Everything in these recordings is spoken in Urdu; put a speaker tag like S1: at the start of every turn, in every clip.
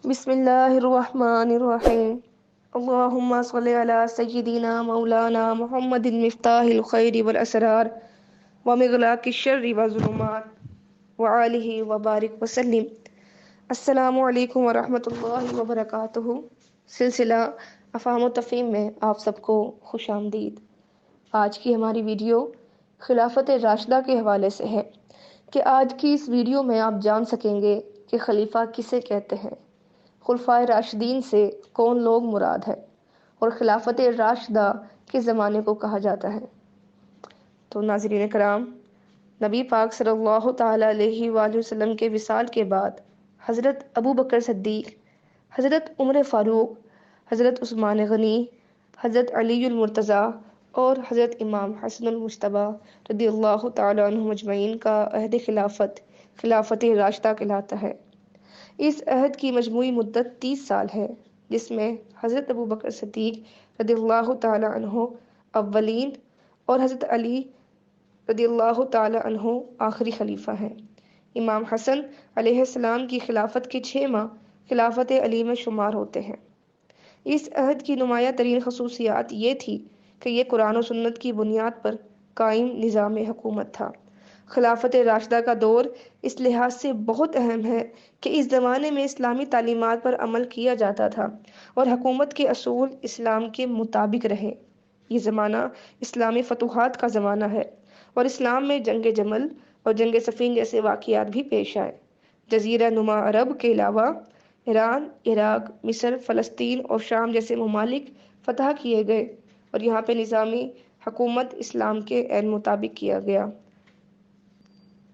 S1: بسم اللہ الرحمن الرحیم اللہم صلی علی سیدنا مولانا محمد مفتاح الخیر والاسرار ومغلاق الشر والظلمات وآلہ وبارک وسلم۔ السلام علیکم ورحمۃ اللہ وبرکاتہ۔ سلسلہ افہام و تفہیم میں آپ سب کو خوش آمدید۔ آج کی ہماری ویڈیو خلافت راشدہ کے حوالے سے ہے کہ آج کی اس ویڈیو میں آپ جان سکیں گے کہ خلیفہ کسے کہتے ہیں، خلفائے راشدین سے کون لوگ مراد ہے، اور خلافت راشدہ کس زمانے کو کہا جاتا ہے۔ تو ناظرین کرام، نبی پاک صلی اللہ تعالیٰ علیہ وآلہ وسلم کے وصال کے بعد حضرت ابو بکر صدیق، حضرت عمر فاروق، حضرت عثمان غنی، حضرت علی المرتضیٰ اور حضرت امام حسن المجتبیٰ رضی اللہ تعالیٰ عنہم اجمعین کا عہد خلافت خلافت راشدہ کہلاتا ہے۔ اس عہد کی مجموعی مدت 30 سال ہے، جس میں حضرت ابو بکر صدیق رضی اللہ تعالیٰ عنہ اولین اور حضرت علی رضی اللہ تعالیٰ عنہ آخری خلیفہ ہیں۔ امام حسن علیہ السلام کی خلافت کے 6 ماہ خلافت علی میں شمار ہوتے ہیں۔ اس عہد کی نمایاں ترین خصوصیات یہ تھی کہ یہ قرآن و سنت کی بنیاد پر قائم نظام حکومت تھا۔ خلافت راشدہ کا دور اس لحاظ سے بہت اہم ہے کہ اس زمانے میں اسلامی تعلیمات پر عمل کیا جاتا تھا اور حکومت کے اصول اسلام کے مطابق رہے۔ یہ زمانہ اسلامی فتوحات کا زمانہ ہے اور اسلام میں جنگ جمل اور جنگ صفین جیسے واقعات بھی پیش آئے۔ جزیرہ نما عرب کے علاوہ ایران، عراق، مصر، فلسطین اور شام جیسے ممالک فتح کیے گئے اور یہاں پہ نظامی حکومت اسلام کے عین مطابق کیا گیا۔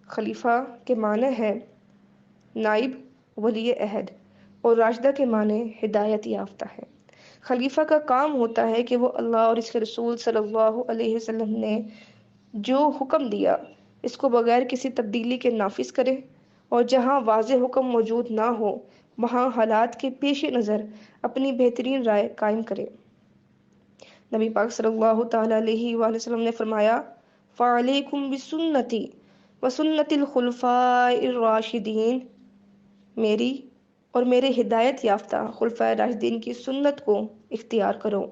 S1: خلیفہ کے معنی ہے نائب ولی عہد اور راشدہ کے معنی ہدایت یافتہ ہے۔ خلیفہ کا کام ہوتا ہے کہ وہ اللہ اور اس کے رسول صلی اللہ علیہ وسلم نے جو حکم دیا اس کو بغیر کسی تبدیلی کے نافذ کرے، اور جہاں واضح حکم موجود نہ ہو وہاں حالات کے پیش نظر اپنی بہترین رائے قائم کرے۔ نبی پاک صلی اللہ تعالیٰ علیہ وآلہ وسلم نے فرمایا، فَعَلَيْكُمْ بِسُنَّتِي وَسُنَّتِ الْخُلَفَاءِ الرَّاشِدِينَ، میری اور میرے ہدایت یافتہ خلفائے راشدین کی سنت کو اختیار کرو۔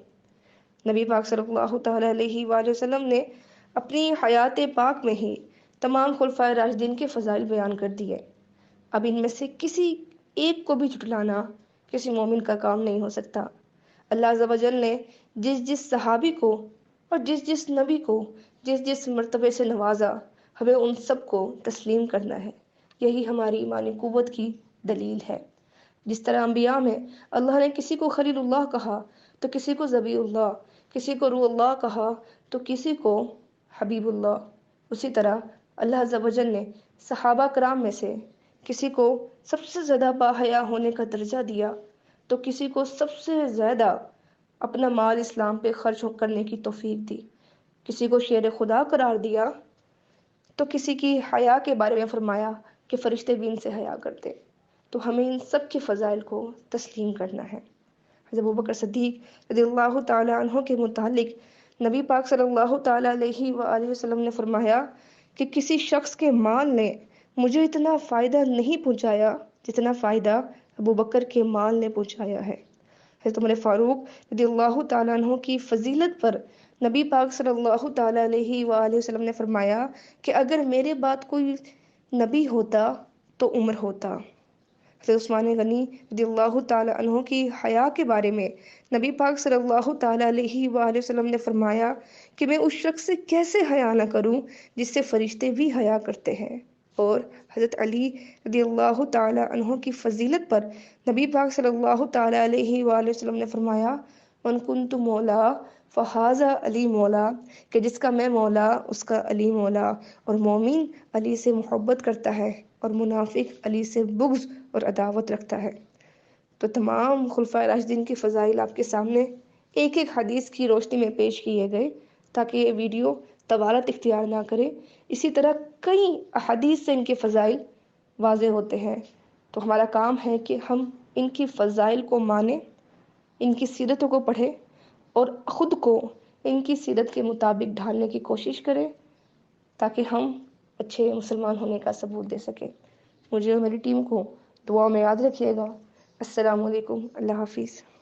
S1: نبی پاک صلی اللہ تعالیٰ علیہ وآلہ وسلم نے اپنی حیات پاک میں ہی تمام خلفائے راشدین کے فضائل بیان کر دیے۔ اب ان میں سے کسی ایک کو بھی جھٹلانا کسی مومن کا کام نہیں ہو سکتا۔ اللہ عز و جل نے جس جس صحابی کو اور جس جس نبی کو جس جس مرتبے سے نوازا، ہمیں ان سب کو تسلیم کرنا ہے۔ یہی ہماری ایمانی قوت کی دلیل ہے۔ جس طرح انبیاء میں اللہ نے کسی کو خلیل اللہ کہا تو کسی کو ذبیح اللہ، کسی کو روح اللہ کہا تو کسی کو حبیب اللہ، اسی طرح اللہ عز و جل نے صحابہ کرام میں سے کسی کو سب سے زیادہ باحیا ہونے کا درجہ دیا تو کسی کو سب سے زیادہ اپنا مال اسلام پہ خرچ کرنے کی توفیق دی، کسی کو شیر خدا قرار دیا تو کسی کی حیا کے بارے میں فرمایا کہ فرشتے بھی ان سے حیا کرتے۔ تو ہمیں ان سب کے فضائل کو تسلیم کرنا ہے۔ حضرت ابوبکر صدیق رضی اللہ تعالیٰ عنہ کے متعلق نبی پاک صلی اللہ تعالیٰ علیہ وآلہ وسلم نے فرمایا کہ کسی شخص کے مال نے مجھے اتنا فائدہ نہیں پہنچایا جتنا فائدہ ابوبکر کے مال نے پہنچایا ہے۔ حضرت عمر فاروق رضی اللہ تعالیٰ عنہ کی فضیلت پر نبی پاک صلی اللہ تعالیٰ علیہ وآلہ وسلم نے فرمایا کہ اگر میرے بعد کوئی نبی ہوتا تو عمر ہوتا۔ حضرت عثمان غنی رضی اللہ تعالیٰ عنہ کی حیا کے بارے میں نبی پاک صلی اللہ تعالیٰ علیہ وآلہ وسلم نے فرمایا کہ میں اس شخص سے کیسے حیا نہ کروں جس سے فرشتے بھی حیا کرتے ہیں۔ اور حضرت علی رضی اللہ تعالیٰ عنہ کی فضیلت پر نبی پاک صلی اللہ تعالیٰ علیہ وآلہ وسلم نے فرمایا، وَإِن كُنتُ مولا فَهَذَا علی مولا، کہ جس کا میں مولا اس کا علی مولا، اور مومن علی سے محبت کرتا ہے اور منافق علی سے بغض اور عداوت رکھتا ہے۔ تو تمام خلفائے راشدین کی فضائل آپ کے سامنے ایک ایک حدیث کی روشنی میں پیش کیے گئے تاکہ یہ ویڈیو طوالت اختیار نہ کرے۔ اسی طرح کئی احادیث سے ان کے فضائل واضح ہوتے ہیں، تو ہمارا کام ہے کہ ہم ان کی فضائل کو مانیں، ان کی سیرتوں کو پڑھیں اور خود کو ان کی سیرت کے مطابق ڈھالنے کی کوشش کریں تاکہ ہم اچھے مسلمان ہونے کا ثبوت دے سکیں۔ مجھے اور میری ٹیم کو دعا میں یاد رکھیے گا۔ السلام علیکم، اللہ حافظ۔